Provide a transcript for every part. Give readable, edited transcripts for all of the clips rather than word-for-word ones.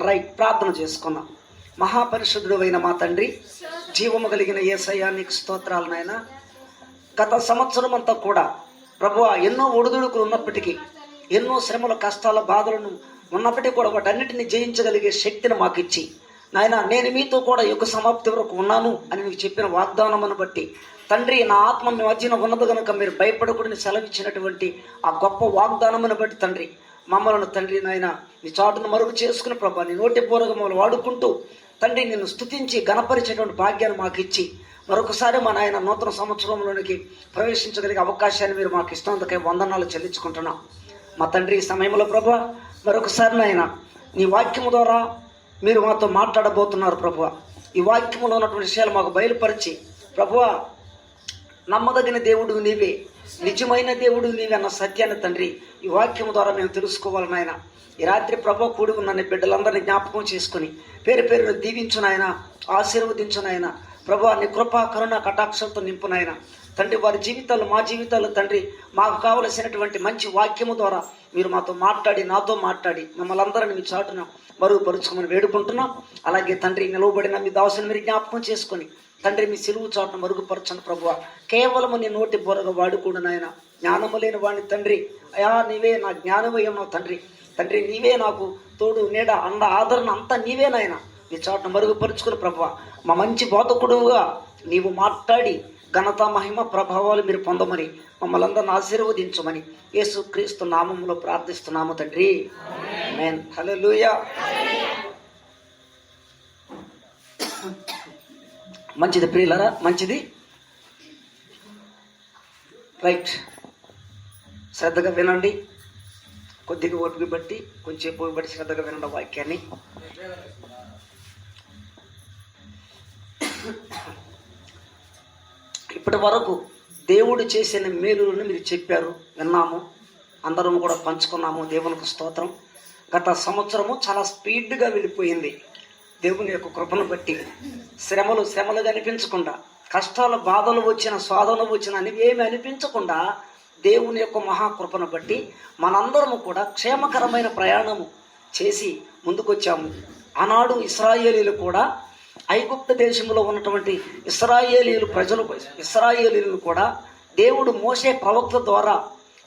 Right, ప్రార్థన చేసుకున్నాం. మహాపరిశుద్ధుడు అయిన మా తండ్రి, జీవము కలిగిన యేసయ్యా నీకు స్తోత్రాలు నాయన. గత సంవత్సరం అంతా కూడా ప్రభువా ఎన్నో ఒడిదుడుకులు ఉన్నప్పటికీ, ఎన్నో శ్రమల కష్టాల బాధలను ఉన్నప్పటికీ కూడా వాటన్నిటిని జయించగలిగే శక్తిని మాకు ఇచ్చి నాయన, నేను మీతో కూడా యుగ సమాప్తి వరకు ఉన్నాను అని మీకు చెప్పిన వాగ్దానమును బట్టి తండ్రి, నా ఆత్మ మీ మధ్యన ఉన్నది కనుక మీరు భయపడకూడని సెలవిచ్చినటువంటి ఆ గొప్ప వాగ్దానమును బట్టి తండ్రి, మమ్మల్ని తండ్రి నాయన నీ చాటును మరుగు చేసుకుని ప్రభా నీ నోటి పూరగా మమ్మల్ని వాడుకుంటూ తండ్రి నిన్ను స్తుతించి గణపరిచేటువంటి భాగ్యాన్ని మాకు ఇచ్చి మరొకసారి మా నాయన నూతన సంవత్సరంలోనికి ప్రవేశించగలిగే అవకాశాన్ని మీరు మాకు ఇస్తున్నందుకే వందనాలు చెల్లించుకుంటున్నాం. మా తండ్రి, ఈ సమయంలో ప్రభా మరొకసారి నాయన నీ వాక్యము ద్వారా మీరు మాతో మాట్లాడబోతున్నారు ప్రభువా. ఈ వాక్యములో ఉన్నటువంటి విషయాలు మాకు బయలుపరిచి ప్రభువా, నమ్మదగిన దేవుడు నీవే, నిజమైన దేవుడు నీవే అన్న సత్యాన్ని తండ్రి ఈ వాక్యం ద్వారా మేము తెలుసుకోవాలి నాయన. ఈ రాత్రి ప్రభు కూడి ఉన్న బిడ్డలందరినీ జ్ఞాపకం చేసుకుని పేరు పేరును దీవించు నాయన, ఆశీర్వదించు నాయన. ప్రభు నీ కృపా కరుణ కటాక్షంతో నింపు నాయన తండ్రి. వారి జీవితాలు మా జీవితాలు తండ్రి, మాకు కావలసినటువంటి మంచి వాక్యము ద్వారా మీరు మాతో మాట్లాడి, నాతో మాట్లాడి మమ్మల్ని అందరినీ మీ చాటున మరుగుపరుచుకోమని వేడుకుంటున్నాం. అలాగే తండ్రి, నిలవబడిన మీ దాసుని మీరు జ్ఞాపకం చేసుకొని తండ్రి మీ సిలువు చాటును మరుగుపరచండి ప్రభువా. కేవలము నీ నోటి బోరగా వాడుకోడు నాయన. జ్ఞానము లేని వాడిని తండ్రి, అయా నీవే నా జ్ఞానమయ్యన్నావు తండ్రి. తండ్రి నీవే నాకు తోడు నీడ అండ ఆదరణ అంతా నీవే నాయన. నీ చాటును మరుగుపరుచుకుని ప్రభువా, మా మంచి బోధకుడుగా నీవు మాట్లాడి ఘనత మహిమ ప్రభావాలు మీరు పొందమని మమ్మల్ని అందరిని ఆశీర్వదించమని యేసు క్రీస్తు నామములో ప్రార్థిస్తున్నాము తండ్రి. ఆమేన్. హల్లెలూయా. మంచిది ప్రియులారా, మంచిది. రైట్, శ్రద్ధగా వినండి. కొద్దిగా ఓపిక బట్టి, కొంచెం ఓపిక బట్టి శ్రద్ధగా వినండి వాక్యాన్ని. ఇప్పటి వరకు దేవుడు చేసిన మేలులను మీరు చెప్పారు, విన్నాము, అందరం కూడా పంచుకున్నాము. దేవునికి స్తోత్రం. గత సంవత్సరము చాలా స్పీడ్గా వెళ్ళిపోయింది. దేవుని యొక్క కృపను బట్టి శ్రమలుగా అనిపించకుండా, కష్టాలు బాధలు వచ్చిన శోధనలు వచ్చిన అని ఏమి అనిపించకుండా దేవుని యొక్క మహాకృపను బట్టి మనందరము కూడా క్షేమకరమైన ప్రయాణము చేసి ముందుకొచ్చాము. ఆనాడు ఇశ్రాయేలీలు కూడా, ఐగుప్తు దేశంలో ఉన్నటువంటి ఇశ్రాయేలీలను కూడా దేవుడు మోసే ప్రవక్త ద్వారా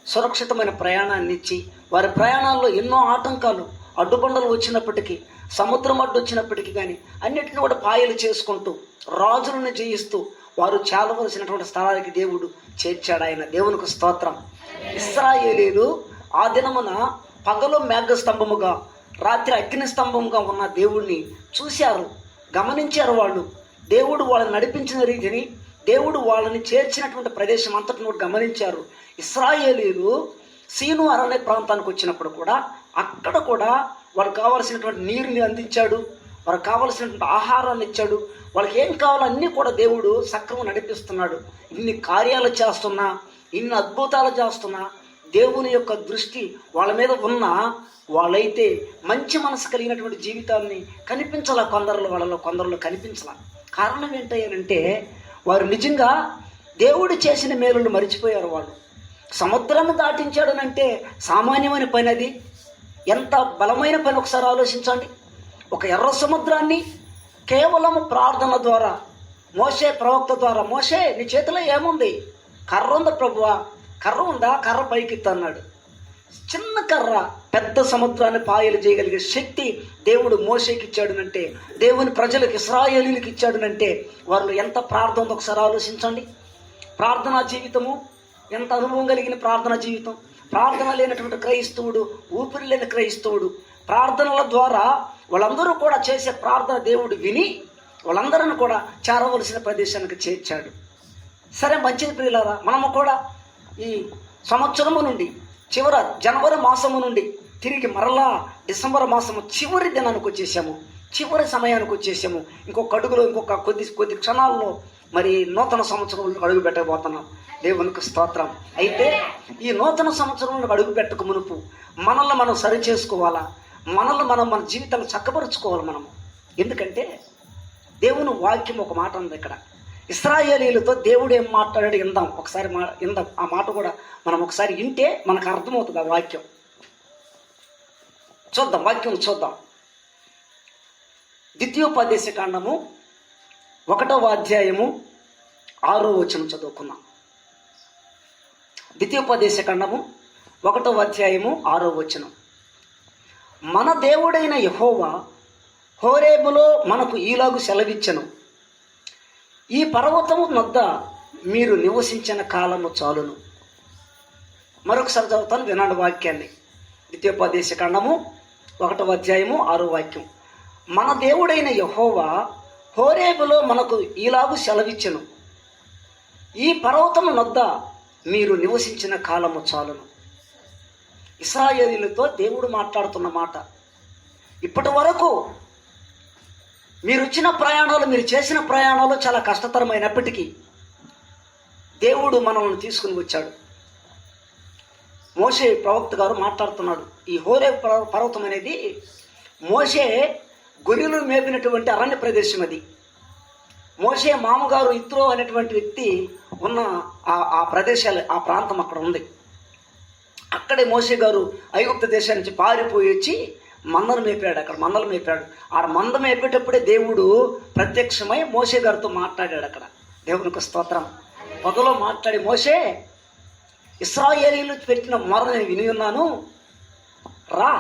సురక్షితమైన ప్రయాణాన్ని ఇచ్చి, వారి ప్రయాణాల్లో ఎన్నో ఆటంకాలు అడ్డుబండలు వచ్చినప్పటికీ, సముద్రం అడ్డు వచ్చినప్పటికీ కానీ అన్నిటిని కూడా పాయలు చేసుకుంటూ రాజులను జయిస్తూ వారు చేరవలసినటువంటి స్థలానికి దేవుడు చేర్చాడు ఆయన. దేవునికి స్తోత్రం. ఇశ్రాయేలీలు ఆ దినమున పగలు మేఘ స్తంభముగా, రాత్రి అగ్ని స్తంభముగా ఉన్న దేవుణ్ణి చూశారు, గమనించారు. వాళ్ళు దేవుడు వాళ్ళని నడిపించిన రీతిని, దేవుడు వాళ్ళని చేర్చినటువంటి ప్రదేశం అంతటిని గమనించారు. ఇశ్రాయేలీలు సీను అరణ్య ప్రాంతానికి వచ్చినప్పుడు కూడా అక్కడ కూడా వారికి కావలసినటువంటి నీరుని అందించాడు, వారికి కావలసినటువంటి ఆహారాన్ని ఇచ్చాడు. వాళ్ళకి ఏం కావాలో అన్నీ కూడా దేవుడు సక్రమం నడిపిస్తున్నాడు. ఇన్ని కార్యాలు చేస్తున్నా, ఇన్ని అద్భుతాలు చేస్తున్నా దేవుని యొక్క దృష్టి వాళ్ళ మీద ఉన్నా వాళ్ళైతే మంచి మనసు కలిగినటువంటి జీవితాన్ని కనిపించాల. కొందరిలో కనిపించాల. కారణం ఏంటంటే వారు నిజంగా దేవుడు చేసిన మేలులు మరిచిపోయారు. వాళ్ళు సముద్రాన్ని దాటించాడనంటే సామాన్యమైన పని అది. ఎంత బలమైన పని ఒకసారి ఆలోచించండి. ఒక ఎర్ర సముద్రాన్ని కేవలం ప్రార్థన ద్వారా, మోషే ప్రవక్త ద్వారా, మోషే నీ చేతిలో ఏముంది? కర్ర ఉంది ప్రభువా. కర్ర ఉందా? కర్ర పైకి అన్నాడు. చిన్న కర్ర పెద్ద సముద్రాన్ని పాయలు చేయగలిగే శక్తి దేవుడు మోషేకి ఇచ్చాడునంటే, దేవుని ప్రజలకు ఇశ్రాయేలీలకు ఇచ్చాడునంటే వాళ్ళు ఎంత ప్రార్థన ఉందో ఒకసారి ఆలోచించండి. ప్రార్థనా జీవితము ఎంత అనుభవం కలిగిన ప్రార్థనా జీవితం. ప్రార్థన లేనటువంటి క్రైస్తవుడు ఊపిరి లేని క్రైస్తవుడు. ప్రార్థనల ద్వారా వాళ్ళందరూ కూడా చేసే ప్రార్థన దేవుడు విని వాళ్ళందరిని కూడా చేరవలసిన ప్రదేశానికి చేర్చాడు. సరే, మంచిది ప్రియులారా. మనము కూడా ఈ సంవత్సరము నుండి జనవరి మాసము నుండి తిరిగి మరలా డిసెంబర్ మాసము చివరి దినానికి వచ్చేసాము, చివరి సమయానికి వచ్చేసాము. ఇంకొక అడుగులో, ఇంకొక కొద్ది క్షణాల్లో మరి నూతన సంవత్సరంలో అడుగు పెట్టబోతున్నాం. దేవునికి స్తోత్రం. అయితే ఈ నూతన సంవత్సరంలో అడుగు పెట్టక మునుపు మనల్ని మనం సరి చేసుకోవాలా, మనల్ని మన జీవితాలు చక్కపరుచుకోవాలి మనము. ఎందుకంటే దేవుని వాక్యం ఒక మాట ఉంది ఇక్కడ. ఇశ్రాయేలీలతో దేవుడు ఏం మాట్లాడాడు ఇందాం, ఒకసారి ఇందాం. ఆ మాట కూడా మనం ఒకసారి వింటే మనకు అర్థమవుతుంది ఆ వాక్యం. వాక్యం చూద్దాం. ద్వితీయోపదేశ కాండము 1వ అధ్యాయము 6వ వచనం చదువుకున్నాం. ద్వితీయోపదేశ కాండము 1వ అధ్యాయము 6వ వచనం. మన దేవుడైన యెహోవా హోరేబులో మనకు ఈలాగు సెలవిచ్చెను, ఈ పర్వతము నొద్ద మీరు నివసించిన కాలము చాలును. మరొకసారి చదువుతాను, వినండి వాక్యాన్ని. ద్వితీయోపదేశ కాండము 1వ అధ్యాయము 6వ వాక్యం. మన దేవుడైన యెహోవా హోరేబులో మనకు ఈలాగు సెలవిచ్చెను, ఈ పర్వతము నొద్ద మీరు నివసించిన కాలము చాలును. ఇశ్రాయేలీయులతో దేవుడు మాట్లాడుతున్న మాట. ఇప్పటి వరకు మీరు వచ్చిన ప్రయాణాలు, మీరు చేసిన ప్రయాణాలు చాలా కష్టతరమైనప్పటికీ దేవుడు మనల్ని తీసుకుని వచ్చాడు. మోషే ప్రవక్త గారు మాట్లాడుతున్నాడు. ఈ హోరేబు పర్వతం అనేది మోషే గొర్రెలు మేపినటువంటి అరణ్య ప్రదేశం. అది మోషే మామగారు ఇత్రో అనేటువంటి వ్యక్తి ఉన్న ఆ ప్రదేశాలు, ఆ ప్రాంతం అక్కడ ఉంది. అక్కడే మోషే గారు ఐగుప్తు దేశం నుంచి పారిపోయి వచ్చి మందలు మేపాడు. అక్కడ మందలు మేపాడు. ఆ మంద మేపేటప్పుడే దేవుడు ప్రత్యక్షమై మోషే గారితో మాట్లాడాడు. అక్కడ దేవునికి స్తోత్రం. పొదలో మాట్లాడి, మోషే, ఇశ్రాయేలీయులు పెట్టిన మొర నేను విని ఉన్నాను, రా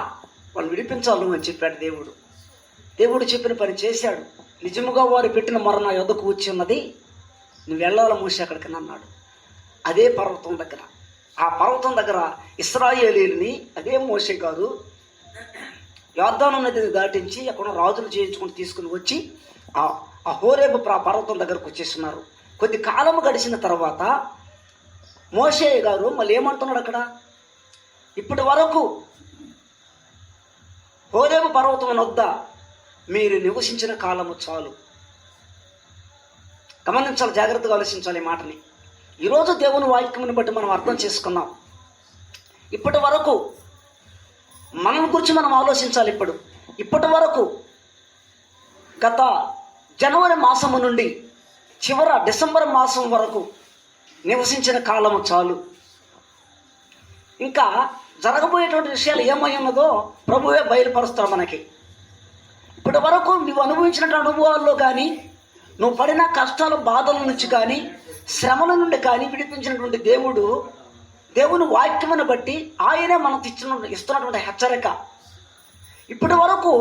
వాళ్ళు విడిపించాలి అని చెప్పాడు దేవుడు. దేవుడు చెప్పిన పని చేశాడు. నిజముగా వారు పెట్టిన మొర నా యొద్దకు వచ్చి ఉన్నది, నువ్వు వెళ్ళాలి మోషే అక్కడికి అన్నాడు. అదే పర్వతం దగ్గర, ఆ పర్వతం దగ్గర ఇశ్రాయేలీయుల్ని అదే మోషే గారు యొర్దాను నదిని దాటించి అక్కడ రాజులు చేయించుకుని తీసుకుని వచ్చి ఆ హోరేబు పర్వతం దగ్గరకు వచ్చేస్తున్నారు. కొద్ది కాలము గడిచిన తర్వాత మోషే గారు మళ్ళీ ఏమంటున్నాడు అక్కడ, ఇప్పటి వరకు హోరేబు పర్వతం వద్ద మీరు నివసించిన కాలము చాలు. గమనించాలి, జాగ్రత్తగా ఆలోచించాలి ఈ మాటని. ఈరోజు దేవుని వాక్యముని బట్టి మనం అర్థం చేసుకున్నాం. ఇప్పటి వరకు మన గురించి మనం ఆలోచించాలి. ఇప్పటి వరకు గత జనవరి మాసము నుండి చివర డిసెంబర్ మాసం వరకు నివసించిన కాలము చాలు. ఇంకా జరగబోయేటువంటి విషయాలు ఏమై ఉన్నదో ప్రభువే బయలుపరుస్తాడు మనకి. ఇప్పటి వరకు నువ్వు అనుభవించినటువంటి అనుభవాల్లో కానీ, నువ్వు పడిన కష్టాల బాధల నుంచి కానీ, శ్రమల నుండి కానీ విడిపించినటువంటి దేవుని వాక్యమును బట్టి ఆయనే మనకు ఇస్తున్నటువంటి హెచ్చరిక. ఇప్పటి వరకు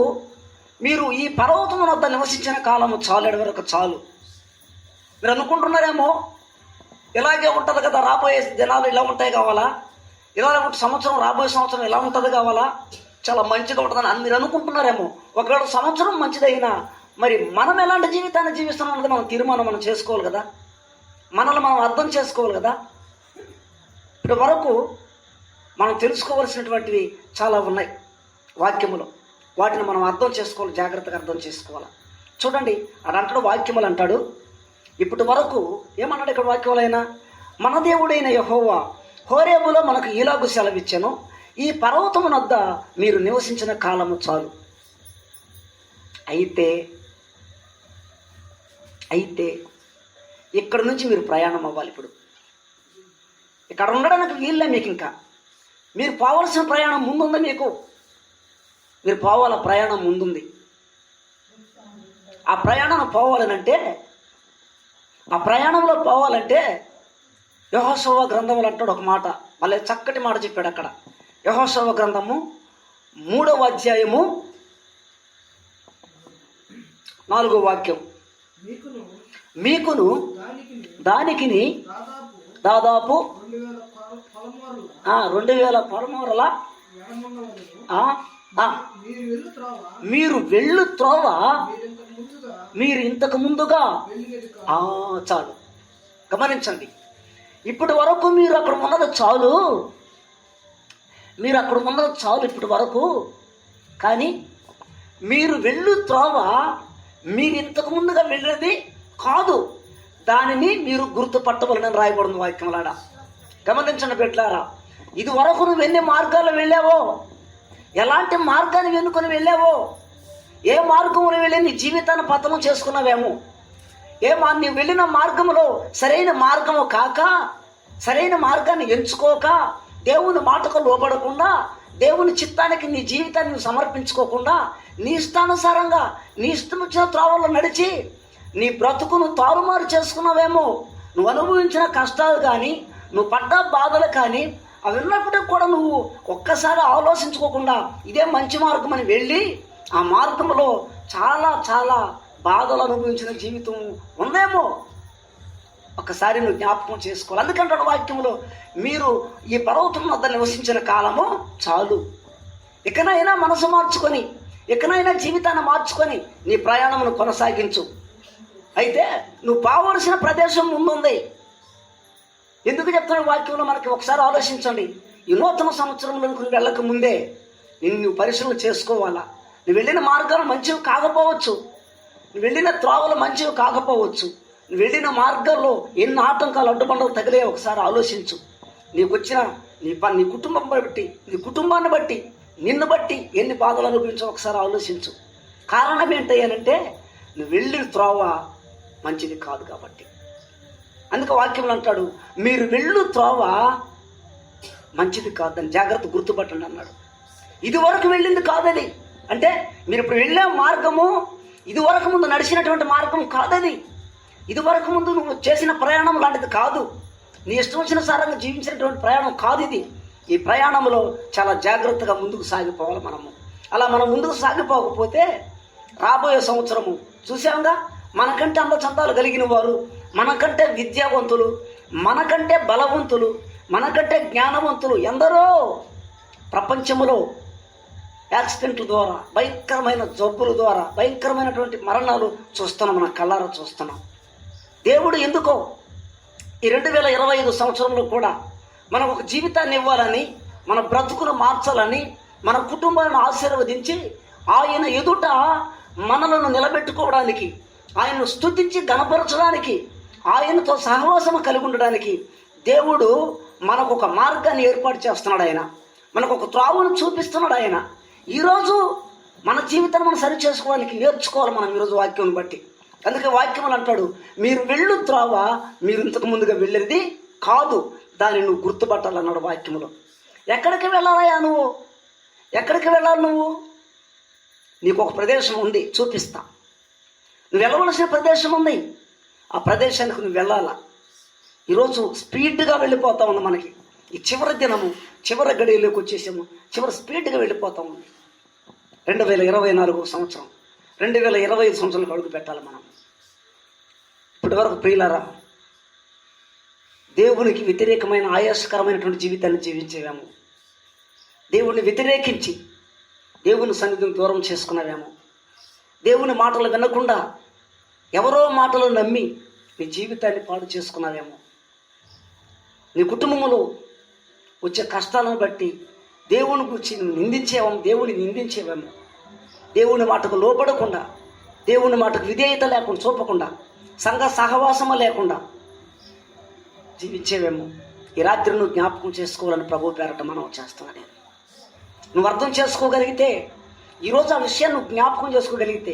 మీరు ఈ పర్వతం వద్ద నివసించిన కాలము చాలు, వరకు చాలు. మీరు అనుకుంటున్నారేమో ఇలాగే ఉంటుంది కదా, రాబోయే దినాలు ఇలా ఉంటాయి కావాలా, ఇలా సంవత్సరం రాబోయే సంవత్సరం ఇలా ఉంటుంది కావాలా, చాలా మంచిగా ఉంటుందని మీరు అనుకుంటున్నారేమో. ఒకవేళ సంవత్సరం మంచిదైనా మరి మనం ఎలాంటి జీవితాన్ని జీవిస్తున్నాం అన్నది మనం తీర్మానం మనం చేసుకోవాలి కదా, మనల్ని మనం అర్థం చేసుకోవాలి కదా. ఇప్పటి వరకు మనం తెలుసుకోవాల్సినటువంటివి చాలా ఉన్నాయి వాక్యములో. వాటిని మనం అర్థం చేసుకోవాలి, జాగ్రత్తగా అర్థం చేసుకోవాలి. చూడండి, అడంటాడు వాక్యములు అంటాడు. ఇప్పటి వరకు ఏమన్నాడు ఇక్కడ వాక్యములైనా, మన దేవుడైన యెహోవా హోరేబులో మనకు ఈలాగు సెలవిచ్చెను, ఈ పర్వతము వద్ద మీరు నివసించిన కాలము చాలు. అయితే ఇక్కడ నుంచి మీరు ప్రయాణం అవ్వాలి. ఇప్పుడు ఇక్కడ ఉండడానికి వీళ్ళే మీకు. ఇంకా మీరు పోవాల్సిన ప్రయాణం ముందుంది. మీరు పోవాల ప్రయాణం ముందుంది. ఆ ప్రయాణం పోవాలనంటే, ఆ ప్రయాణంలో పోవాలంటే యెహోషువ గ్రంథములు అంటాడు ఒక మాట, మళ్ళీ చక్కటి మాట చెప్పాడు అక్కడ. యెహోషువ గ్రంథము 3వ అధ్యాయము 4వ వాక్యం. మీకును దానికిని దాదాపు 2000 పరమూరల మీరు వెళ్ళు త్రోవ మీరు ఇంతకు ముందుగా చాలు. గమనించండి, ఇప్పటి వరకు మీరు అక్కడ ఉన్నది చాలు, ఇప్పటి వరకు. కానీ మీరు వెళ్ళు త్రోవ మీరు ఇంతకు ముందుగా వెళ్ళినది కాదు, దానిని మీరు గుర్తుపట్టవలనని రాయబడింది వాక్యంలాడ. గమనించండి బిడ్డలారా, ఇది వరకు నువ్వు ఎన్ని మార్గాలు వెళ్ళావో, ఎలాంటి మార్గాన్ని వెనుకొని వెళ్ళావో, ఏ మార్గంలో వెళ్ళి నీ జీవితాన్ని పతనం చేసుకున్నావేమో, నీవు వెళ్ళిన మార్గంలో సరైన మార్గము కాక, సరైన మార్గాన్ని ఎంచుకోక, దేవుని మాటకు లోబడకుండా దేవుని చిత్తానికి నీ జీవితాన్ని నువ్వు సమర్పించుకోకుండా నీ ఇష్టానుసారంగా నీ ఇష్టం వచ్చిన త్రోవల్లో నడిచి నీ బ్రతుకును తారుమారు చేసుకున్నావేమో. నువ్వు అనుభవించిన కష్టాలు కానీ, నువ్వు పడ్డ బాధలు కానీ, అవి ఉన్నప్పటికీ కూడా నువ్వు ఒక్కసారి ఆలోచించుకోకుండా ఇదే మంచి మార్గం అని వెళ్ళి ఆ మార్గంలో చాలా చాలా బాధలు అనుభవించిన జీవితం ఉందేమో. ఒక్కసారి నువ్వు జ్ఞాపకం చేసుకోవాలి. అందుకంటాడు వాక్యంలో, మీరు ఈ పర్వతం వద్ద నివసించిన కాలము చాలు, ఇకనైనా మనసు మార్చుకొని, ఇకనైనా జీవితాన్ని మార్చుకొని నీ ప్రయాణమును కొనసాగించు. అయితే నువ్వు పోవలసిన ప్రదేశం ముందుంది. ఎందుకు చెప్తున్న వాక్యంలో మనకి ఒకసారి ఆలోచించండి. ఈ నూతన సంవత్సరంలోకి నువ్వు వెళ్ళక ముందే నువ్వు పరిశీలన చేసుకోవాలా. నువ్వు వెళ్ళిన మార్గాలు మంచివి కాకపోవచ్చు, నువ్వు వెళ్ళిన త్రోవలు మంచివి కాకపోవచ్చు, నువ్వు వెళ్ళిన మార్గాల్లో ఎన్ని ఆటంకాలు అడ్డుబండలు తగిలే ఒకసారి ఆలోచించు. నీకు వచ్చిన నీ కుటుంబాన్ని బట్టి నిన్ను బట్టి ఎన్ని బాధలు అనుభవించో ఒకసారి ఆలోచించు. కారణం ఏంటంటే నువ్వు వెళ్ళిన త్రోవ మంచిది కాదు కాబట్టి. అందుకే వాక్యంలో అంటాడు, మీరు వెళ్ళు త్రోవ మంచిది కాదని జాగ్రత్త గుర్తుపట్టండి అన్నాడు. ఇదివరకు వెళ్ళింది కాదది. అంటే మీరు ఇప్పుడు వెళ్ళే మార్గము ఇదివరకు ముందు నడిచినటువంటి మార్గం కాదది. ఇదివరకు ముందు నువ్వు చేసిన ప్రయాణం లాంటిది కాదు. నీ ఇష్టం వచ్చిన సారంగా జీవించినటువంటి ప్రయాణం కాదు ఇది. ఈ ప్రయాణంలో చాలా జాగ్రత్తగా ముందుకు సాగిపోవాలి మనము. అలా మనం ముందుకు సాగిపోకపోతే రాబోయే సంవత్సరము చూసాంగా, మనకంటే అందచందాలు కలిగిన వారు, మనకంటే విద్యావంతులు, మనకంటే బలవంతులు, మనకంటే జ్ఞానవంతులు ఎందరో ప్రపంచంలో యాక్సిడెంట్ల ద్వారా, భయంకరమైన జబ్బుల ద్వారా, భయంకరమైనటువంటి మరణాలు చూస్తున్నాం, మన కళ్ళారా చూస్తున్నాం. దేవుడు ఎందుకో ఈ 2025 సంవత్సరంలో కూడా మనకు ఒక జీవితాన్ని ఇవ్వాలని, మన బ్రతుకును మార్చాలని, మన కుటుంబాలను ఆశీర్వదించి ఆయన ఎదుట మనలను నిలబెట్టుకోవడానికి, ఆయనను స్తుతించి గణపరచడానికి, ఆయనతో సహవాసం కలిగి ఉండడానికి దేవుడు మనకు ఒక మార్గాన్ని ఏర్పాటు చేస్తున్నాడు. ఆయన మనకు ఒక త్రోవను చూపిస్తున్నాడు. ఆయన ఈరోజు మన జీవితాన్ని మనం సరి చేసుకోవడానికి నేర్చుకోవాలి మనం ఈరోజు వాక్యం బట్టి. అందుకే వాక్యములు అంటాడు, మీరు వెళ్ళు త్రోవ మీరు ఇంతకు ముందుగా వెళ్ళేది కాదు, దాన్ని నువ్వు గుర్తుపట్టాలన్నాడు వాక్యములో. ఎక్కడికి వెళ్ళాలయ్యా నువ్వు? ఎక్కడికి వెళ్ళాలి నువ్వు? నీకు ఒక ప్రదేశం ఉంది, చూపిస్తా. నువ్వు వెళ్ళవలసిన ప్రదేశం ఉంది, ఆ ప్రదేశానికి నువ్వు వెళ్ళాలా. ఈరోజు స్పీడ్గా వెళ్ళిపోతా ఉంది మనకి. ఈ చివరి దినము, చివరి గడియలోకి వచ్చేసాము, చివరి స్పీడ్గా వెళ్ళిపోతా ఉంది. 2024 సంవత్సరం, 2025 సంవత్సరాలకు అడుగు పెట్టాలి మనం. ఇప్పటి వరకు ప్రియులారా, దేవునికి వ్యతిరేకమైన ఆయాసకరమైనటువంటి జీవితాన్ని జీవించేవేమో, దేవుణ్ణి వ్యతిరేకించి దేవుని సన్నిధిని దూరం చేసుకున్నావేమో, దేవుని మాటలు వినకుండా ఎవరో మాటలు నమ్మి నీ జీవితాన్ని పాడు చేసుకున్నావేమో, నీ కుటుంబంలో వచ్చే కష్టాలను బట్టి దేవుని గురించి దేవుని నిందించేవేమో, దేవుని మాటకు లోపడకుండా, దేవుని మాటకు విధేయత లేకుండా చూపకుండా, సంఘ సహవాసము లేకుండా జీవించేవేమో. ఈ రాత్రి నువ్వు జ్ఞాపకం చేసుకోవాలని ప్రభు పేరట మనం చేస్తున్నాను. నువ్వు అర్థం చేసుకోగలిగితే, ఈరోజు ఆ విషయాన్ని నువ్వు జ్ఞాపకం చేసుకోగలిగితే,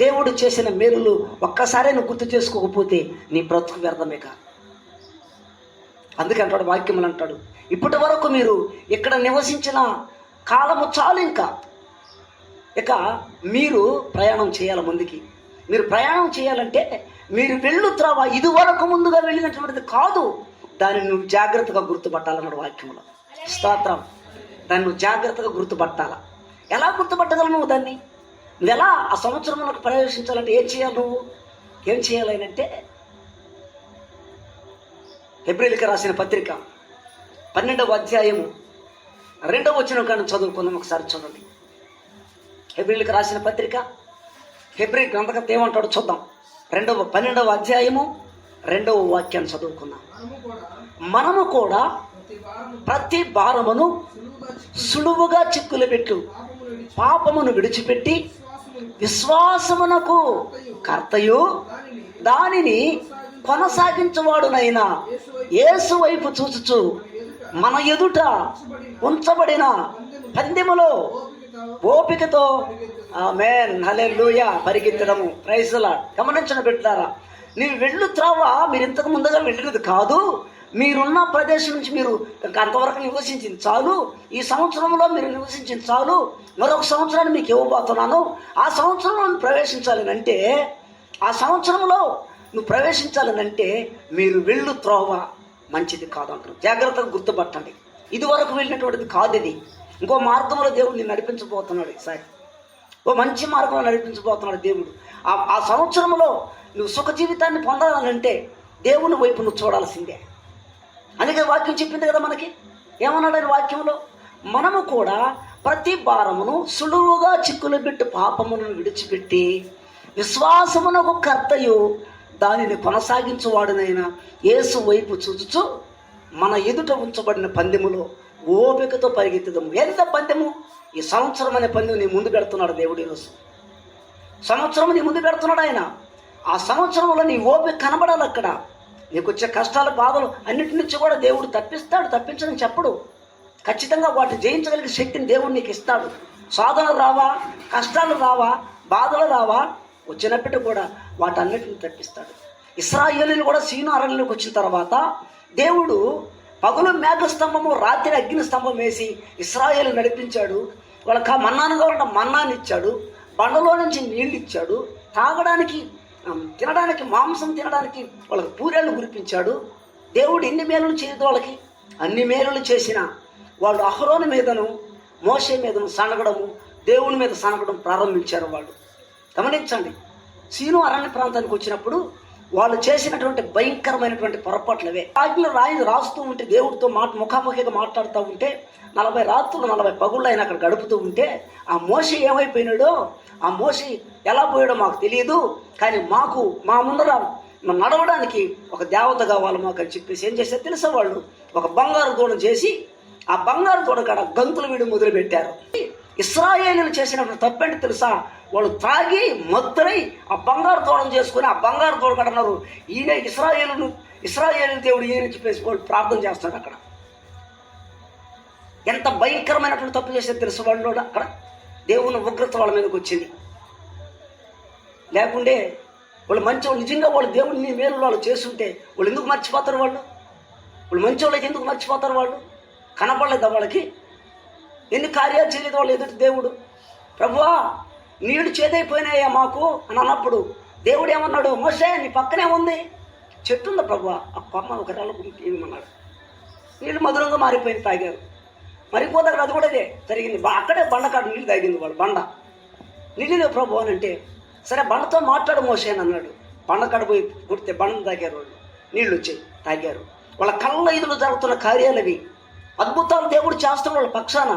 దేవుడు చేసిన మేలులు ఒక్కసారే నువ్వు గుర్తు చేసుకోకపోతే నీ బ్రతుకు వ్యర్థమే కాదు. అందుకే అంటాడు వాక్యములు అంటాడు, ఇప్పటి వరకు మీరు ఇక్కడ నివసించిన కాలము చాలు, ఇక మీరు ప్రయాణం చేయాలి ముందుకి. మీరు ప్రయాణం చేయాలంటే మీరు వెళ్ళు త్రోవ ఇదివరకు ముందుగా వెళ్ళినటువంటిది కాదు, దాన్ని నువ్వు జాగ్రత్తగా గుర్తుపట్టాలన్నాడు వాక్యంలో. స్తోత్రం. దాన్ని నువ్వు జాగ్రత్తగా గుర్తుపట్టాలా. ఎలా గుర్తుపట్టగలవు నువ్వు దాన్ని? నువ్వు ఎలా ఆ సంవత్సరంలోకి ప్రవేశించాలంటే ఏం చేయాలి? నువ్వు ఏం చేయాలి అంటే, హెబ్రీయులకు రాసిన పత్రిక 12వ అధ్యాయము 2వ వచనం కానీ చదువుకుందాం. ఒకసారి చూడండి. హెబ్రీయులకు రాసిన పత్రిక, హెబ్రీ గ్రంథకర్త ఏమంటాడు చూద్దాం. 12వ అధ్యాయము 2వ వాక్యాన్ని చదువుకుందాం. మనము కూడా ప్రతి భారమును సులువుగా చిక్కులు పెట్టు పాపమును విడిచిపెట్టి విశ్వాసమునకు కర్తయు దానిని కొనసాగించువాడునైనా యేసు వైపు చూచుచు మన ఎదుట ఉంచబడిన పందెములో ఓపికతో ఆమేన్ హల్లెలూయా పరిగెత్తడము. Praise the lord. గమనించిన బిడ్డలారా, నీవు వెళ్ళు త్రోవ మీరు ఇంతకు ముందుగా వెళ్ళినది కాదు, మీరున్న ప్రదేశం నుంచి మీరు అంతవరకు నివసించింది చాలు, ఈ సంవత్సరంలో మీరు నివసించింది చాలు, మరొక సంవత్సరాన్ని మీకు ఇవ్వబోతున్నాను, ఆ సంవత్సరంలో నువ్వు ప్రవేశించాలనంటే, ఆ సంవత్సరంలో నువ్వు ప్రవేశించాలనంటే మీరు వెళ్ళు త్రోవ మంచిది కాదు అంటారు. జాగ్రత్తగా గుర్తుపట్టండి. ఇది వరకు వెళ్ళినటువంటిది కాదు, ఇది ఇంకో మార్గంలో దేవుడు నిన్ను నడిపించబోతున్నాడు. ఈసారి ఓ మంచి మార్గంలో నడిపించబోతున్నాడు దేవుడు. ఆ సంవత్సరంలో నువ్వు సుఖ జీవితాన్ని పొందాలనంటే దేవుని వైపు నువ్వు చూడాల్సిందే. అందుకే వాక్యం చెప్పింది కదా మనకి. ఏమన్నాడు ఆయన వాక్యంలో? మనము కూడా ప్రతి భారమును సులువుగా చిక్కులు పెట్టి పాపమును విడిచిపెట్టి విశ్వాసమునకు కర్తయు దానిని కొనసాగించువాడునైనా యేసు వైపు చూచుచు మన ఎదుట ఉంచబడిన పందెములో ఓపికతో పరిగెత్తుదాము. ఎంత పందెము? ఈ సంవత్సరం అనే పందెం నీ ముందు పెడుతున్నాడు దేవుడు. ఈరోజు సంవత్సరం నీ ముందు పెడుతున్నాడు ఆయన. ఆ సంవత్సరంలో నీ ఓపిక కనబడాలి. అక్కడ నీకు వచ్చే కష్టాలు, బాధలు అన్నిటి నుంచి కూడా దేవుడు తప్పిస్తాడు. తప్పించని చెప్పడు. ఖచ్చితంగా వాటిని జయించగలిగే శక్తిని దేవుడు నీకు ఇస్తాడు. సాధనలు రావా, కష్టాలు రావా, బాధలు రావా, వచ్చినప్పటికీ కూడా వాటన్నిటిని తప్పిస్తాడు. ఇశ్రాయేలీయులు కూడా సీను అరణ్యంలోకి వచ్చిన తర్వాత దేవుడు పగులు మేఘస్తంభము, రాత్రి అగ్ని స్తంభం వేసి ఇశ్రాయేలు నడిపించాడు. వాళ్ళకి మన్నాను కావాలంటే మన్నాన్ని ఇచ్చాడు, బండలో నుంచి నీళ్ళు ఇచ్చాడు, తాగడానికి, తినడానికి, మాంసం తినడానికి వాళ్ళకి పూరేళ్ళు కురిపించాడు. దేవుడు ఎన్ని మేలులు చేయదు వాళ్ళకి? అన్ని మేలులు చేసిన వాళ్ళు అహరోను మీదను మోషే మీదను సనగడము, దేవుని మీద సనగడం ప్రారంభించారు. వాళ్ళు గమనించండి. సీను అరణ్య ప్రాంతానికి వచ్చినప్పుడు వాళ్ళు చేసినటువంటి భయంకరమైనటువంటి పొరపాట్లవే. రాయిని రాస్తూ ఉంటే, దేవుడితో ముఖాముఖిగా మాట్లాడుతూ ఉంటే, 40 రాత్రులు 40 పగుళ్ళు ఆయన అక్కడ గడుపుతూ ఉంటే, ఆ మోషే ఏమైపోయినాడో, ఆ మోషే ఎలా పోయాడో మాకు తెలియదు, కానీ మా ముందర నడవడానికి ఒక దేవత కావాలి మాకు అని చెప్పేసి ఏం చేస్తే తెలుసా, వాళ్ళు ఒక బంగారు దూడ చేసి ఆ బంగారు దూడ కాడ గంతులు వీడు మొదలుపెట్టారు. ఇశ్రాయేలీయులు చేసినప్పుడు తప్పేంటి తెలుసా? వాళ్ళు తాగి మత్తులై ఆ బంగారు దూడం చేసుకుని ఆ బంగారు దూడ కడన్నారు. ఈయన ఇశ్రాయేలు దేవుడు ఈయన చెప్పేసి వాళ్ళు ప్రార్థన చేస్తాడు. అక్కడ ఎంత భయంకరమైనటువంటి తప్పు చేసేది తెలుసు వాళ్ళు. అక్కడ దేవుని ఉగ్రత వాళ్ళ మీదకి వచ్చింది. లేకుంటే వాళ్ళు మంచి నిజంగా వాళ్ళు దేవుడిని మేలు వాళ్ళు చేస్తుంటే వాళ్ళు ఎందుకు మర్చిపోతారు? వాళ్ళు మంచి వాళ్ళకి ఎందుకు మర్చిపోతారు? వాళ్ళు కనపడలేదా వాళ్ళకి? ఎన్ని కార్యాలు చేయలేదు వాళ్ళు ఎదుటి దేవుడు? ప్రభువా నీళ్ళు చేదైపోయినాయా మాకు అని అన్నప్పుడు దేవుడు ఏమన్నాడు? మోషే నీ పక్కనే ఉంది చెట్టు ఉందా ప్రభువా, ఆ కొమ్మ ఒక ఏమన్నాడు, నీళ్ళు మధురంగా మారిపోయింది, తాగారు. మరిపోతారు. అది కూడా ఇదే జరిగింది. అక్కడే బండకాడ నీళ్ళు తాగింది. వాళ్ళు బండ నీళ్ళు లేవు ప్రభు అని అంటే, సరే బండతో మాట్లాడు మోషే అని అన్నాడు. బండకాడ పోయి కుడితే బండను తాగారు. వాళ్ళు నీళ్ళు వచ్చాయి, తాగారు. వాళ్ళ కళ్ళ ఎదురు జరుగుతున్న కార్యాలు అవి. అద్భుతాలు దేవుడు చేస్తున్న వాళ్ళ పక్షాన.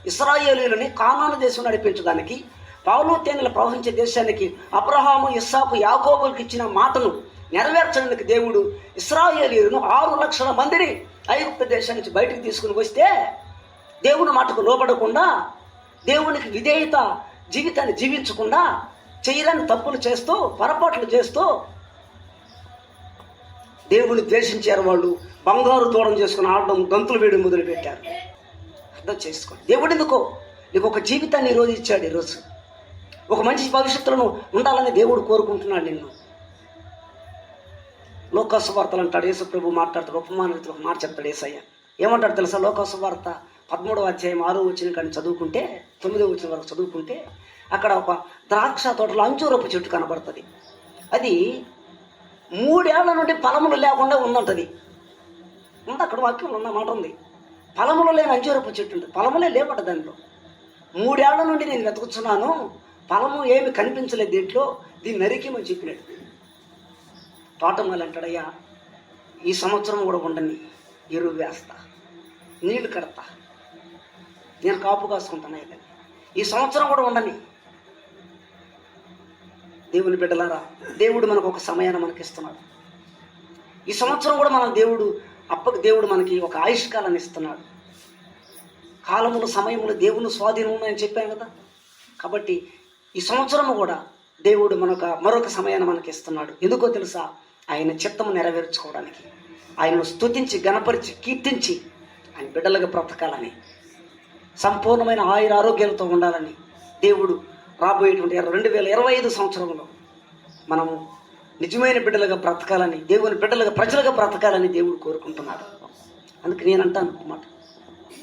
ఇశ్రాయేలీయులని కానాను దేశం నడిపించడానికి, పాలు తేనెలు ప్రవహించే దేశానికి అబ్రహాము, ఇస్సాకు, యాకోబులకు ఇచ్చిన మాటను నెరవేర్చడానికి దేవుడు ఇశ్రాయేలీయులను 6 లక్షల మందిని ఐగుప్తు దేశం నుంచి బయటకు తీసుకుని వస్తే, దేవుని మాటకు లోబడకుండా, దేవునికి విధేయత జీవితాన్ని జీవించకుండా, చేయరాని తప్పులు చేస్తూ, పొరపాట్లు చేస్తూ దేవుని ద్వేషించారు. వాళ్ళు బంగారు దూడం చేసుకుని ఆడడం, గంతులు వేయడం మొదలుపెట్టారు. అర్థం చేసుకోండి. దేవుడు ఎందుకో నీకు ఒక జీవితాన్ని ఈరోజు ఇచ్చాడు. ఈరోజు ఒక మంచి భవిష్యత్తులను ఉండాలని దేవుడు కోరుకుంటున్నాడు నిన్ను. లోకసువార్తలు అంటాడు యేసు ప్రభు, మాట్లాడతాడు. ఉపమాన రీతిలో ఒక మాట చెప్తాడు యేసయ్య. ఏమంటాడు తెలుసా? లోకసువార్త 13వ అధ్యాయం 6వ వచనం కానీ చదువుకుంటే, 9వ వచనం వరకు చదువుకుంటే, అక్కడ ఒక ద్రాక్ష తోటలో అంజూరపు చెట్టు కనబడుతుంది. అది 3 ఏళ్ల నుండి ఫలములు లేకుండా ఉందంటది. ఉంది అక్కడ వాక్యంలో ఉన్న మాట ఉంది. ఫలములు లేని అంజూరపు చెట్టు ఉంటుంది. ఫలములే లేవట దాంట్లో. 3 ఏళ్ల నుండి నేను వెతుకుతున్నాను, ఫలము ఏమి కనిపించలేదు దీంట్లో, దీన్ని నరికేమని చెప్పినట్టు. తోటమాలి అంటాడయ్యా, ఈ సంవత్సరం కూడా ఉండని, ఎరువు వేస్తా, నీళ్లు కడతా, నేను కాపు కాసుకుంటాను, ఈ సంవత్సరం కూడా ఉండని. దేవుని బిడ్డలారా, దేవుడు మనకు ఒక సమయాన్ని మనకి ఇస్తున్నాడు. ఈ సంవత్సరం కూడా మన దేవుడు మనకి ఒక ఆయుష్కాలాన్ని ఇస్తున్నాడు. కాలములు, సమయములు దేవుని స్వాధీనం ఉన్నాయని చెప్పాను కదా. కాబట్టి ఈ సంవత్సరము కూడా దేవుడు మరొక సమయాన్ని మనకి ఇస్తున్నాడు. ఎందుకో తెలుసా? ఆయన చిత్తము నెరవేర్చుకోవడానికి, ఆయనను స్తుతించి, గణపరిచి, కీర్తించి ఆయన బిడ్డలుగా బ్రతకాలని, సంపూర్ణమైన ఆరోగ్యాలతో ఉండాలని దేవుడు రాబోయేటువంటి 2025 సంవత్సరంలో మనము నిజమైన బిడ్డలుగా బ్రతకాలని, దేవుని బిడ్డలుగా ప్రజలుగా బ్రతకాలని దేవుడు కోరుకుంటున్నాడు. అందుకు నేను అంటాను ఒక మాట,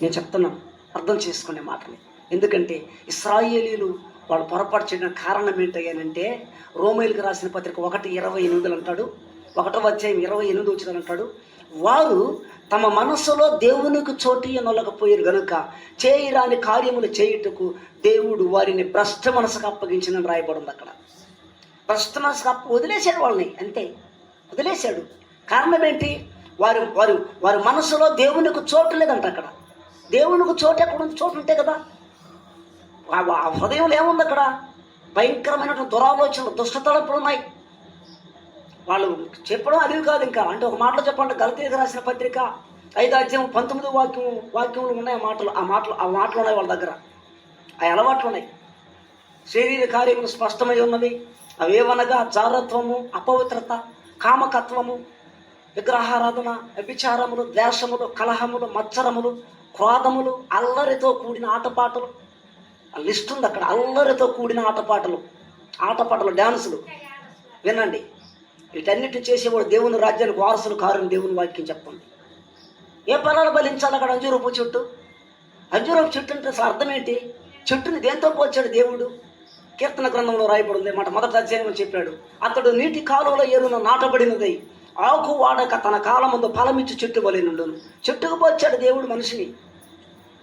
నేను చెప్తున్నాను, అర్థం చేసుకునే మాటని. ఎందుకంటే ఇశ్రాయేలీలు వాళ్ళు పొరపాటు చేయడం కారణం ఏంటంటే, రోమేయులకు రాసిన పత్రిక 1:28 అంటాడు, 1వ అధ్యాయం 28 వచ్చిన అంటాడు, వారు తమ మనస్సులో దేవునికి చోటు నొలకపోయారు గనుక చేయరాని కార్యములు చేయుటకు దేవుడు వారిని భ్రష్ట మనసుకు అప్పగించిందని రాయబడింది. అక్కడ భ్రష్ట మనసుకు వదిలేశాడు వాళ్ళని, అంతే వదిలేశాడు. కారణం ఏంటి? వారి వారు వారి మనసులో దేవునికి చోటు లేదంట. అక్కడ దేవునికి చోటు ఎక్కడ ఉంది? చోటు ఉంటే కదా. ఆ హృదయంలో ఏముంది? అక్కడ భయంకరమైనటువంటి దురాలోచనలు, దుష్టతలపులు ఉన్నాయి. వాళ్ళు చెప్పడం అది కాదు. ఇంకా అంటే ఒక మాటలో చెప్పండి, గలతీయులకు రాసిన పత్రిక 5వ అధ్యాయం 19వ వాక్యములు ఉన్నాయి. ఆ మాటలు ఉన్నాయి వాళ్ళ దగ్గర, ఆ అలవాట్లు ఉన్నాయి. శరీర కార్యములు స్పష్టమై ఉన్నవి. అవేవనగా జారత్వము, అపవిత్రత, కామకత్వము, విగ్రహారాధన, వ్యభిచారములు, ద్వేషములు, కలహములు, మత్సరములు, క్రోధములు, అల్లరితో కూడిన ఆటపాటలు. లిస్ట్ ఉంది అక్కడ, అల్లరితో కూడిన ఆటపాటలు, డ్యాన్సులు. వినండి, వీటన్నిటిని చేసేవాడు దేవుని రాజ్యానికి వారసులు కారని దేవుని వాక్యం చెప్తుంది. ఏ ఫలాలు బలించాలి? అక్కడ అంజూరపు చెట్టు అంటే అసలు అర్థం ఏంటి? చెట్టుని దేంతో పోల్చాడు దేవుడు? కీర్తన గ్రంథంలో రాయబడింది మాట, 1వ అధ్యాయంలో చెప్పాడు, అతడు నీటి కాలువలో ఏరున నాటబడినదై ఆకు వాడక తన కాలమందు ఫలమిచ్చి చెట్టు వలెనుండును. చెట్టుకు పోల్చాడు దేవుడు మనిషిని.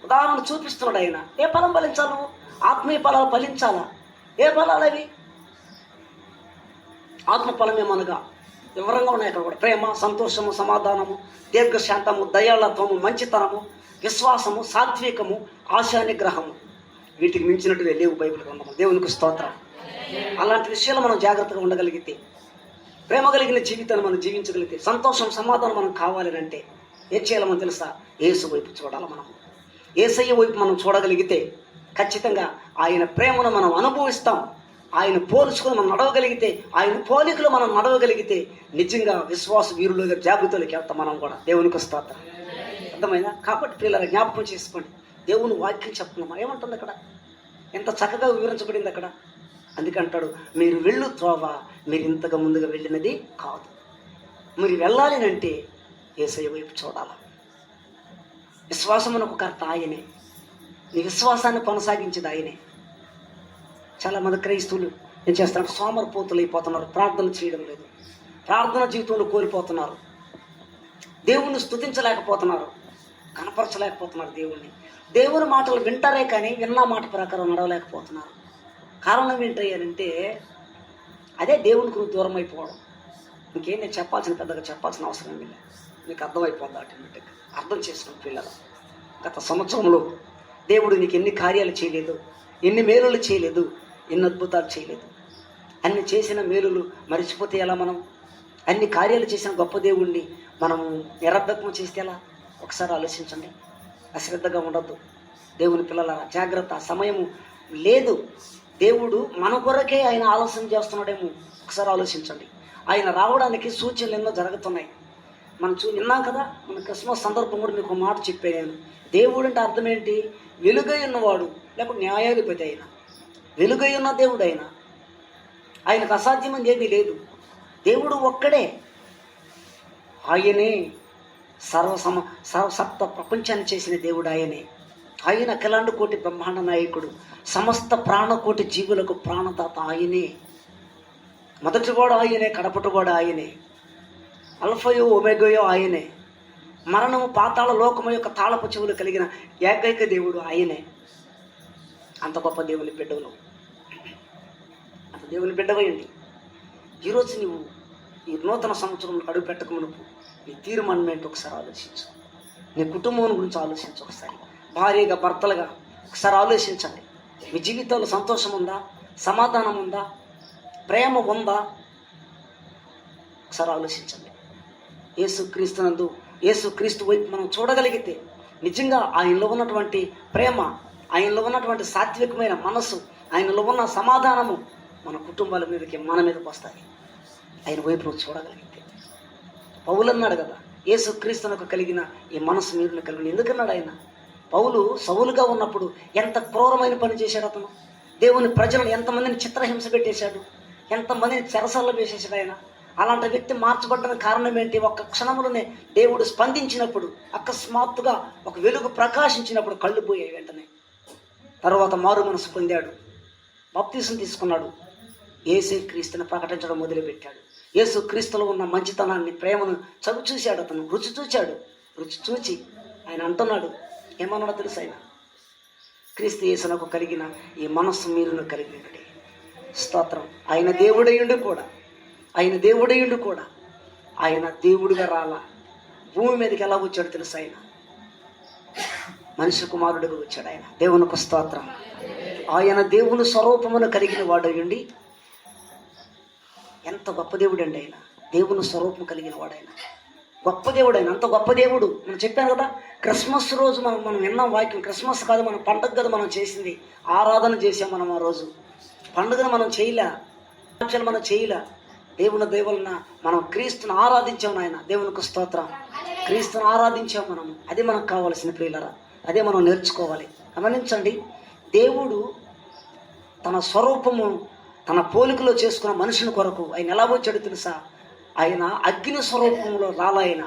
ఉదాహరణ చూపిస్తున్నాడు ఆయన. ఏ ఫలం ఫలించాలి నువ్వు? ఆత్మీయ ఫలాలు ఫలించాలా? ఏ ఫలాలు అవి? ఆత్మఫలమేమనగా వివరంగా ఉన్నాయి అక్కడ కూడా. ప్రేమ, సంతోషము, సమాధానము, దీర్ఘశాంతము, దయాళత్వము, మంచితనము, విశ్వాసము, సాత్వికము, ఆశా నిగ్రహము. వీటికి మించినట్టుగా లేవు బైబిల్ గ్రంథము. దేవునికి స్తోత్రం. అలాంటి విషయాలు మనం జాగ్రత్తగా ఉండగలిగితే, ప్రేమ కలిగిన జీవితాన్ని మనం జీవించగలిగితే, సంతోషం, సమాధానం మనం కావాలని అంటే ఏం చేయాలో మనం తెలుసా? యేసు వైపు చూడాలి. మనం యేసయ్య వైపు మనం చూడగలిగితే ఖచ్చితంగా ఆయన ప్రేమను మనం అనుభవిస్తాం. ఆయన పోల్చుకొని మనం నడవగలిగితే, ఆయన పోలికలు మనం నడవగలిగితే నిజంగా విశ్వాస వీరులుగా జాబితాలోకి వెళ్తాం మనం కూడా. దేవునికి స్తోత్రం. అర్థమైందా? కాబట్టి పిల్లల జ్ఞాపకం చేసుకోండి, దేవుని వాక్యం చెప్తున్నాం. ఏమంటుంది అక్కడ? ఎంత చక్కగా వివరించబడింది అక్కడ. అందుకంటాడు, మీరు వెళ్ళు త్రోవ మీరు ఇంతగా ముందుగా వెళ్ళినది కాదు. మీరు వెళ్ళాలి అంటే యేసయ్య వైపు చూడాలి. విశ్వాసమునకు కర్త ఆయనే, నీ విశ్వాసాన్ని కొనసాగించేది ఆయనే. చాలామంది క్రైస్తవులు ఏం చేస్తున్నారు? సోమరిపోతులు అయిపోతున్నారు, ప్రార్థన చేయడం లేదు, ప్రార్థన జీవితంలో కోల్పోతున్నారు, దేవుణ్ణి స్తుతించలేకపోతున్నారు, కనపరచలేకపోతున్నారు దేవుని మాటలు వింటారే కానీ విన్న మాట ప్రకారం నడవలేకపోతున్నారు. కారణం ఏంటంటే అదే దేవునికి నువ్వు దూరం అయిపోవడం. ఇంకేం నేను పెద్దగా చెప్పాల్సిన అవసరం లేదు, నీకు అర్థమైపోద్ది ఆటోమేటిక్గా. అర్థం చేసుకుని పిల్లలు, గత సంవత్సరంలో దేవుడు నీకు ఎన్ని కార్యాలు చేయలేదు, ఎన్ని మేలులు చేయలేదు, ఎన్ని అద్భుతాలు చేయలేదు. అన్ని చేసిన మేలులు మరిచిపోతే ఎలా? మనం అన్ని కార్యాలు చేసిన గొప్ప దేవుణ్ణి మనము నిరర్ధకం చేస్తే ఎలా? ఒకసారి ఆలోచించండి. అశ్రద్ధగా ఉండద్దు దేవుని పిల్లల. జాగ్రత్త, సమయము లేదు. దేవుడు మన కొరకే ఆయన ఆలస్యం చేస్తున్నాడేమో ఒకసారి ఆలోచించండి. ఆయన రావడానికి సూచనలు ఎన్నో జరుగుతున్నాయి. మనం విన్నాం కదా, మన క్రిస్మస్ సందర్భం కూడా మీకు మాట చెప్పాను నేను. దేవుడు అంటే అర్థం ఏంటి? వెలుగై ఉన్నవాడు, లేకపోతే న్యాయాధిపతి. ఆయన వెలుగై ఉన్న దేవుడు. ఆయనకు అసాధ్యమని ఏమీ లేదు. దేవుడు ఒక్కడే. ఆయనే సర్వసత్త ప్రపంచాన్ని చేసిన దేవుడు ఆయనే. ఆయన అఖిలాండ కోటి బ్రహ్మాండ నాయకుడు, సమస్త ప్రాణకోటి జీవులకు ప్రాణదాత ఆయనే. మొదటి కూడా ఆయనే, కడపటి కూడా ఆయనే, అల్ఫయో ఒమేగయో ఆయనే. మరణము, పాతాళ లోకము యొక్క తాళపు చెవులు కలిగిన ఏకైక దేవుడు ఆయనే. అంత గొప్ప దేవుని బిడ్డలు, అంత దేవుని బిడ్డవయండి. ఈరోజు నువ్వు ఈ నూతన సంవత్సరంలో అడుగు పెట్టక మునుపు నీ తీర్మానం ఏంటో ఒకసారి ఆలోచించు. నీ కుటుంబం గురించి ఆలోచించు. ఒకసారి భార్యగా, భర్తలుగా ఒకసారి ఆలోచించండి. మీ జీవితంలో సంతోషం ఉందా? సమాధానం ఉందా? ప్రేమ ఉందా? ఒకసారి ఆలోచించండి. యేసుక్రీస్తునందు, యేసుక్రీస్తు వైపు మనం చూడగలిగితే నిజంగా ఆయనలో ఉన్నటువంటి ప్రేమ, ఆయనలో ఉన్నటువంటి సాత్వికమైన మనస్సు, ఆయనలో ఉన్న సమాధానము మన కుటుంబాల మీదకి, మన మీదకి వస్తాయి. ఆయన వైపు నువ్వు చూడగలిగితే. పౌలు అన్నాడు కదా, యేసుక్రీస్తునకు కలిగిన ఈ మనస్సు మీరు కలిగిన. ఎందుకన్నాడు ఆయన? పౌలు సౌలుగా ఉన్నప్పుడు ఎంత క్రూరమైన పని చేశాడు అతను. దేవుని ప్రజలను ఎంతమందిని చిత్రహింస పెట్టేశాడు, ఎంతమందిని చెరసల్లో వేసేసాడు ఆయన. అలాంటి వ్యక్తి మార్చబడ్డానికి కారణం ఏంటి? ఒక్క క్షణంలోనే దేవుడు స్పందించినప్పుడు, అకస్మాత్తుగా ఒక వెలుగు ప్రకాశించినప్పుడు కళ్ళు పోయాయి వెంటనే. తర్వాత మారు మనసు పొందాడు, బాప్తీసం తీసుకున్నాడు, యేసు క్రీస్తుని ప్రకటించడం మొదలుపెట్టాడు. యేసు క్రీస్తులో ఉన్న మంచితనాన్ని, ప్రేమను చూశాడు. అతను రుచి చూశాడు. రుచి చూచి ఆయన అంటున్నాడు, ఏమన్నాడో తెలుసు ఆయన, క్రీస్తు యేసునకు కలిగిన ఈ మనస్సు మీరును కలిగి ఉండండి. స్తోత్రం. ఆయన దేవుడయ్యుండి కూడా ఆయన దేవుడిగా రాలా. భూమి మీదకి ఎలా వచ్చాడు తెలుసు? ఆయన మనిషి కుమారుడిగా వచ్చాడు. ఆయన దేవునికి స్తోత్రం. ఆయన దేవుని స్వరూపమును కలిగిన వాడయ్యుండి, ఎంత గొప్ప దేవుడు అండి ఆయన. దేవుని స్వరూపం కలిగిన వాడు ఆయన, గొప్ప దేవుడు ఆయన, అంత గొప్ప దేవుడు. మనం చెప్పాను కదా, క్రిస్మస్ రోజు మనం విన్నాం వాక్యం. క్రిస్మస్ కాదు, మన పండుగ కదా మనం చేసింది, ఆరాధన చేసాం మనం. ఆ రోజు పండుగను మనం చేయలే, మనం చేయలే. దేవుని దేవులన మనం క్రీస్తుని ఆరాధించాం. ఆయన దేవునికి స్తోత్రం. క్రీస్తుని ఆరాధించాం మనం. అదే మనకు కావాల్సిన ప్రియులరా, అదే మనం నేర్చుకోవాలి. గమనించండి, దేవుడు తన స్వరూపము తన పోలికలో చేసుకున్న మనుషుని కొరకు ఆయన ఎలా వచ్చాడు తెలుసా? ఆయన అగ్ని స్వరూపంలో రాలాయన.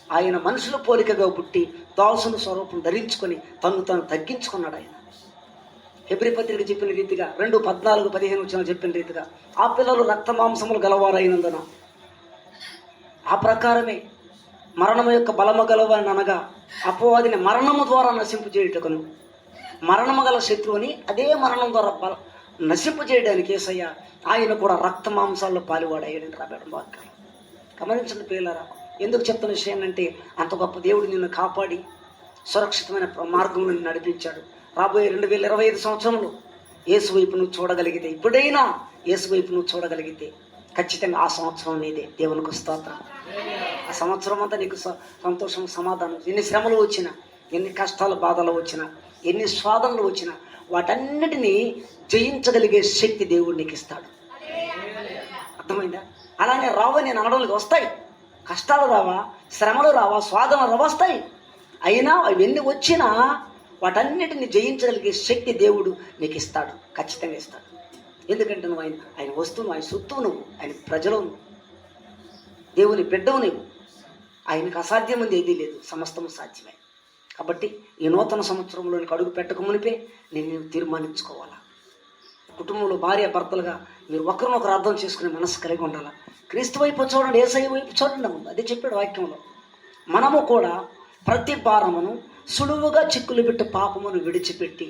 ఆయన మనుషుల పోలికగా పుట్టి దాసుని స్వరూపం ధరించుకొని తను తగ్గించుకున్నాడు. ఆయన హెబ్రీ పత్రిక చెప్పిన రీతిగా 2:14-15 చెప్పిన రీతిగా ఆ పిల్లలు రక్త మాంసములు గలవారైనందున ఆ ప్రకారమే మరణము యొక్క బలము గలవారిని అనగా అపవాదిని మరణము ద్వారా నశింపు చేయుటకును, మరణము గల శత్రువుని అదే మరణం ద్వారా నశింపు చేయడానికి యేసయ్య ఆయన కూడా రక్త మాంసాల్లో పాలువాడయ్యాడని రాబేడం వాక్యాలు. గమనించండి ప్రియులారా, ఎందుకు చెప్తున్న విషయం అంటే, అంత గొప్ప దేవుడు నిన్ను కాపాడి సురక్షితమైన మార్గంలో నిన్ను నడిపించాడు. రాబోయే 2025 సంవత్సరంలో యేసు వైపు నువ్వు చూడగలిగితే, ఇప్పుడైనా యేసు వైపు నువ్వు చూడగలిగితే ఖచ్చితంగా ఆ సంవత్సరం నీదే. దేవునికి స్తోత్రం. ఆ సంవత్సరం అంతా నీకు సంతోషం, సమాధానం. ఎన్ని శ్రమలు వచ్చినా, ఎన్ని కష్టాలు, బాధలు వచ్చినా, ఎన్ని శోధనలు వచ్చినా వాటన్నిటినీ జయించగలిగే శక్తి దేవుడు నీకు ఇస్తాడు. అర్థమైందా? అలానే రావా నేను అనడానికి వస్తాయి, కష్టాలు రావా, శ్రమలు రావా, శోధనలు వస్తాయి. అయినా అవన్నీ వచ్చినా వాటన్నిటిని జయించగలిగే శక్తి దేవుడు నీకు ఇస్తాడు, ఖచ్చితంగా ఇస్తాడు. ఎందుకంటే నువ్వు ఆయన వస్తువు, ఆయన సొత్తువు, నువ్వు ఆయన ప్రజలు, దేవుని బిడ్డవు నువ్వు. ఆయనకు అసాధ్యం ఉంది ఏదీ లేదు, సమస్తము సాధ్యమే. కాబట్టి ఈ నూతన సంవత్సరంలోనికి అడుగు పెట్టక మునిపే నేను తీర్మానించుకోవాలా. కుటుంబంలో భార్య భర్తలుగా మీరు ఒకరినొకరు అర్థం చేసుకునే మనసు కలిగి ఉండాలా. క్రీస్తు వైపు చూడండి, యేసయ్య వైపు చూడండి. అదే చెప్పాడు వాక్యంలో. మనము కూడా ప్రతి భారమును సులువుగా చిక్కులు పెట్టి పాపమును విడిచిపెట్టి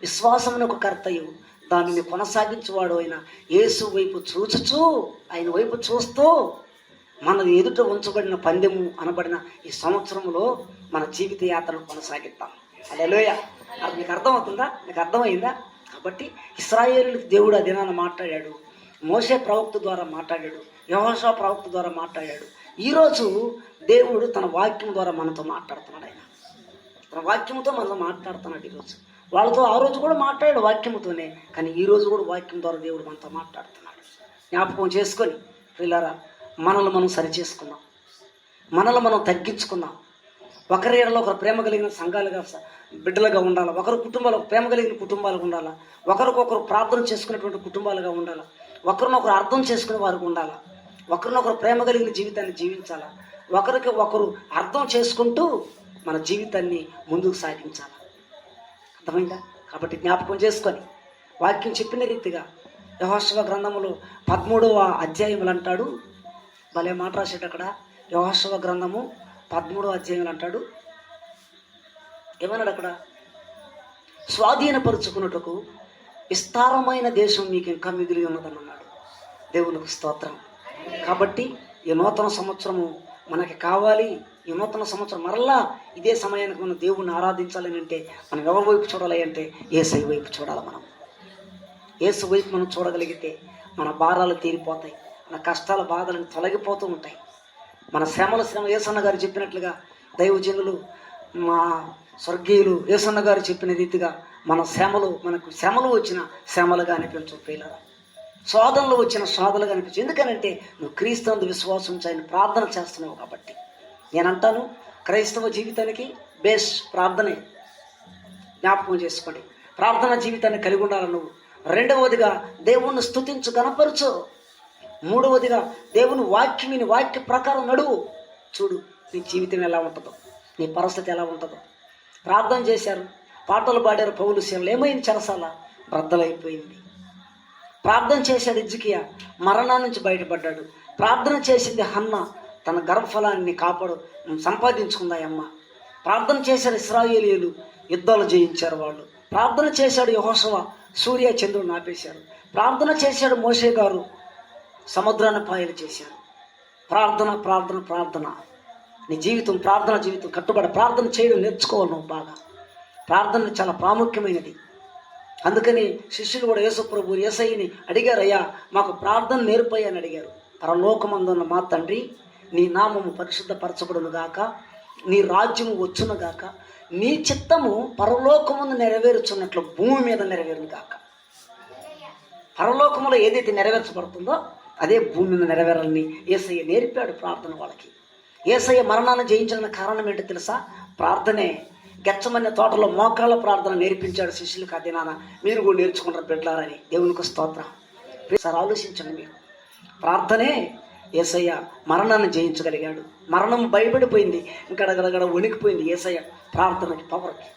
విశ్వాసమునకు కర్తయు దానిని కొనసాగించేవాడు అయిన యేసు వైపు చూచుచూ, ఆయన వైపు చూస్తూ మన ఎదుట ఉంచబడిన పందెము అనబడిన ఈ సంవత్సరంలో మన జీవిత యాత్రను కొనసాగిద్దాం. హల్లెలూయా. అది మీకు అర్థమవుతుందా? మీకు అర్థమైందా? కాబట్టి ఇశ్రాయేలుకి దేవుడు ఆ దినాన మాట్లాడాడు, మోషే ప్రవక్త ద్వారా మాట్లాడాడు, యెహోషువ ప్రవక్త ద్వారా మాట్లాడాడు. ఈరోజు దేవుడు తన వాక్యం ద్వారా మనతో మాట్లాడుతున్నాడు. ఆయన తన వాక్యంతో మనతో మాట్లాడుతున్నాడు ఈరోజు. వాళ్ళతో ఆ రోజు కూడా మాట్లాడాడు వాక్యంతోనే, కానీ ఈరోజు కూడా వాక్యం ద్వారా దేవుడు మనతో మాట్లాడుతున్నాడు. జ్ఞాపకం చేసుకొని పిల్లరా, మనల్ని మనం సరి చేసుకుందాం, మనల్ని మనం తగ్గించుకుందాం. ఒకరి ఏడలో ఒకరు ప్రేమ కలిగిన సంఘాలుగా, బిడ్డలుగా ఉండాలి. ఒకరి కుటుంబాలు ప్రేమ కలిగిన కుటుంబాలుగా ఉండాలి. ఒకరికొకరు ప్రార్థన చేసుకునేటువంటి కుటుంబాలుగా ఉండాలి. ఒకరినొకరు అర్థం చేసుకునే వారికి ఉండాలి. ఒకరినొకరు ప్రేమ కలిగిన జీవితాన్ని జీవించాలి. ఒకరికి ఒకరు అర్థం చేసుకుంటూ మన జీవితాన్ని ముందుకు సాగించాలి. అర్థమైందా? కాబట్టి జ్ఞాపకం చేసుకొని వాక్యం చెప్పిన రీతిగా యెహోషువ గ్రంథములో 13వ అధ్యాయములు అంటాడు. భలే మాట రాశాడు అక్కడ. యెహోషువ గ్రంథము 13వ అధ్యాయములు అంటాడు. ఏమన్నాడు అక్కడ? స్వాధీనపరుచుకున్నట్టుకు విస్తారమైన దేశం మీకు ఇంకా మిగిలి ఉన్నదని అన్నాడు. దేవునికి స్తోత్రం. కాబట్టి ఈ నూతన సంవత్సరము మనకి కావాలి. ఈ నూతన సంవత్సరం మరలా ఇదే సమయానికి మనం దేవుణ్ణి ఆరాధించాలని అంటే మనం ఎవరి వైపు చూడాలి అంటే యేసయ్య వైపు చూడాలి. మనం యేసు వైపు మనం చూడగలిగితే మన భారాలు తీరిపోతాయి, మన కష్టాల బాధలను తొలగిపోతూ ఉంటాయి. మన శ్రమ యేసన్న గారు చెప్పినట్లుగా దైవజనులు, మా స్వర్గీయులు యేసన్న గారు చెప్పిన రీతిగా మనకు శ్రమలు వచ్చిన శ్రమలుగా అనిపించవు ప్రియులారా, శోధనలు వచ్చిన శోధనలుగా అనిపించు. ఎందుకనంటే నువ్వు క్రీస్తునందు విశ్వాసం ఆయన ప్రార్థన చేస్తున్నావు కాబట్టి. నేనంటాను, క్రైస్తవ జీవితానికి బేస్ ప్రార్థనే. జ్ఞాపకం చేసుకోండి, ప్రార్థన జీవితాన్ని కలిగి ఉండాలి నువ్వు. రెండవదిగా దేవుణ్ణి స్తుతించు, గణపరచు. మూడవదిగా దేవుని వాక్యం విని వాక్య ప్రకారం నడువు. చూడు నీ జీవితం ఎలా ఉంటుందో, నీ పరిస్థితి ఎలా ఉంటుందో. ప్రార్థన చేశారు, పాటలు పాడారు పౌలు శీలలు, ఏమైంది? చెరసాల బ్రద్దలైపోయింది. ప్రార్థన చేశాడు హిజ్కియా, మరణం నుంచి బయటపడ్డాడు. ప్రార్థన చేసింది హన్న, తన గర్భఫలాన్ని కాపాడు సంపాదించుకుందాయమ్మ. ప్రార్థన చేశారు ఇశ్రాయేలీయులు, యుద్ధాలు జయించారు వాళ్ళు. ప్రార్థన చేశాడు యెహోషువ, సూర్య చంద్రుడు ఆపేశారు. ప్రార్థన చేశాడు మోషే గారు, సముద్రాన్ని పాయలు చేశారు. ప్రార్థన ప్రార్థన ప్రార్థన. నీ జీవితం ప్రార్థన జీవితం, కట్టుబడి ప్రార్థన చేయడం నేర్చుకోవాలి నువ్వు బాగా. ప్రార్థన చాలా ప్రాముఖ్యమైనది. అందుకని శిష్యులు కూడా యేసు ప్రభు యేసయ్యని అడిగారు, అయ్యా మాకు ప్రార్థన నేర్పయ్యా అని అడిగారు. పరలోకమందున్న మా తండ్రి, నీ నామము పరిశుద్ధపరచబడును గాక, నీ రాజ్యము వచ్చును గాక, నీ చిత్తము పరలోకముందు నెరవేర్చున్నట్లు భూమి మీద నెరవేరును గాక. పరలోకములో ఏదైతే నెరవేర్చబడుతుందో అదే భూమి మీద నెరవేరాలని యేసయ్య నేర్పాడు ప్రార్థన వాళ్ళకి. యేసయ్య మరణాన్ని జయించడానికి కారణం ఏంటో తెలుసా? ప్రార్థనే. గెచ్చమనే తోటలో మోకాళ్ళ ప్రార్థన నేర్పించాడు శిష్యులకు. అదే నాన్న మీరు కూడా నేర్చుకుంటారు బిడ్డలారని. దేవునికి స్తోత్రం. సార్ ఆలోచించండి మీరు. ప్రార్థనే యేసయ్య మరణాన్ని జయించగలిగాడు. మరణం భయపడిపోయింది, గడగడగడ వణికిపోయింది యేసయ్య ప్రార్థనకి పవర్కి.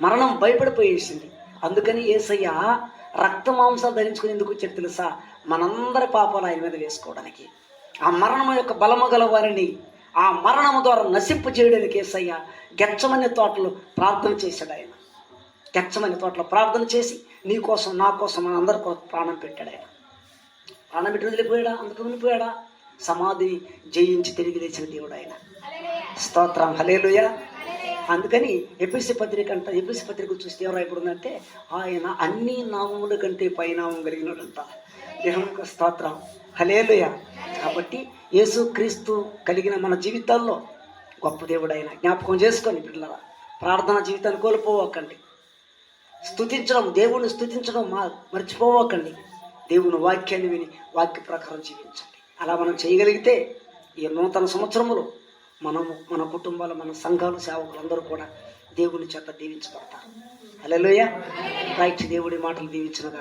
మరణం భయపడిపోయేసింది. అందుకని యేసయ్య రక్త మాంసాలు ధరించుకుని ఎందుకు వచ్చాడు తెలుసా? మనందరి పాపాలు ఆయన మీద వేసుకోవడానికి. ఆ మరణం యొక్క బలము గల వారిని ఆ మరణము ద్వారా నశింపు చేయడానికి యేసయ్య గెచ్చమనే తోటలో ప్రార్థన చేశాడు. ఆయన గెచ్చమనే తోటలో ప్రార్థన చేసి నీ కోసం నా కోసం మన అందరి కోసం ప్రాణం పెట్టాడు. ఆయన ప్రాణం పెట్టి వదిలిపోయాడా? అందుకు వదిలిపోయాడా? సమాధిని జయించి తిరిగి లేచిన దేవుడు ఆయన. స్తోత్రం, హల్లెలూయా. అందుకని ఎఫెసీ పత్రిక చూస్తే ఎవరు అయిపోతుందంటే ఆయన అన్ని నామముల కంటే పైనామం కలిగినడంట. దేవునికి స్తోత్రం, హల్లెలూయా. కాబట్టి యేసుక్రీస్తు కలిగిన మన జీవితాల్లో గొప్ప దేవుడు ఆయన. జ్ఞాపకం చేసుకొని పిల్లల ప్రార్థన జీవితాన్ని కోల్పోవకండి. స్తుతించడం, దేవుణ్ణి స్తుతించడం మర్చిపోవకండి. దేవుని వాక్యాన్ని విని వాక్య ప్రకారం జీవించండి. అలా మనం చేయగలిగితే ఈ నూతన సంవత్సరంలో మనము, మన కుటుంబాలు, మన సంఘాలు, సేవకులు అందరూ కూడా దేవుని చేత దీవించబడతారు. హల్లెలూయా. రైట్. దేవుడి మాటలు దీవించిన